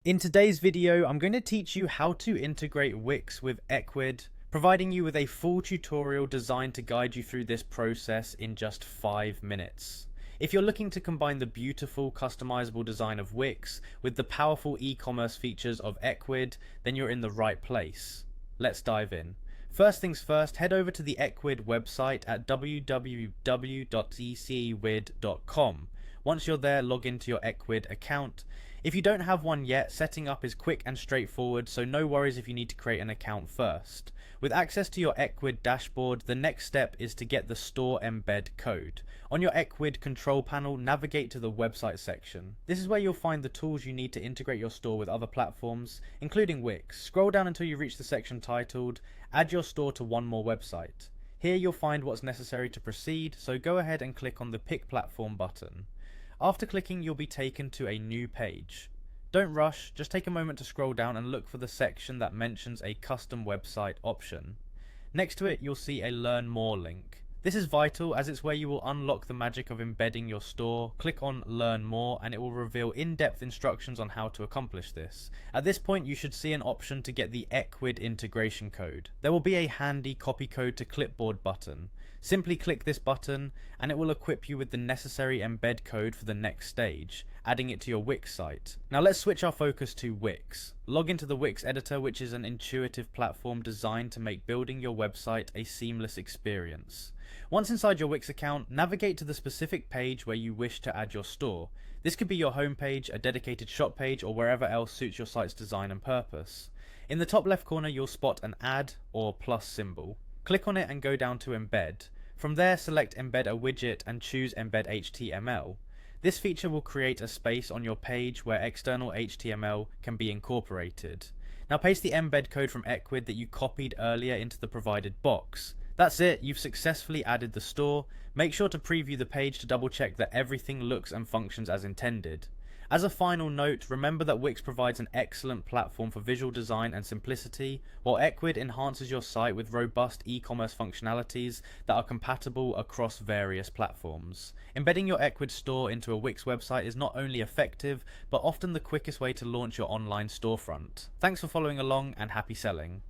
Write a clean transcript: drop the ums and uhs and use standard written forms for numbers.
In today's video, I'm going to teach you how to integrate Wix with Ecwid, providing you with a full tutorial designed to guide you through this process in just 5 minutes. If you're looking to combine the beautiful customizable design of Wix with the powerful e-commerce features of Ecwid, then you're in the right place. Let's dive in. First things first, head over to the Ecwid website at www.ecwid.com. Once you're there, log into your Ecwid account. If you don't have one yet, setting up is quick and straightforward, so no worries if you need to create an account first. With access to your Ecwid dashboard, the next step is to get the store embed code. On your Ecwid control panel, navigate to the website section. This is where you'll find the tools you need to integrate your store with other platforms, including Wix. Scroll down until you reach the section titled Add your store to one more website. Here you'll find what's necessary to proceed, so go ahead and click on the Pick Platform button. After clicking, you'll be taken to a new page. Don't rush, just take a moment to scroll down and look for the section that mentions a custom website option. Next to it, you'll see a Learn More link. This is vital as it's where you will unlock the magic of embedding your store. Click on Learn More and it will reveal in-depth instructions on how to accomplish this. At this point, you should see an option to get the Ecwid integration code. There will be a handy copy code to clipboard button. Simply click this button and it will equip you with the necessary embed code for the next stage, adding it to your Wix site. Now let's switch our focus to Wix. Log into the Wix editor, which is an intuitive platform designed to make building your website a seamless experience. Once inside your Wix account, navigate to the specific page where you wish to add your store. This could be your home page, a dedicated shop page, or wherever else suits your site's design and purpose. In the top left corner, you'll spot an add or plus symbol. Click on it and go down to Embed. From there, select Embed a widget and choose Embed HTML. This feature will create a space on your page where external HTML can be incorporated. Now paste the embed code from Ecwid that you copied earlier into the provided box. That's it, you've successfully added the store. Make sure to preview the page to double check that everything looks and functions as intended. As a final note, remember that Wix provides an excellent platform for visual design and simplicity, while Ecwid enhances your site with robust e-commerce functionalities that are compatible across various platforms. Embedding your Ecwid store into a Wix website is not only effective, but often the quickest way to launch your online storefront. Thanks for following along and happy selling.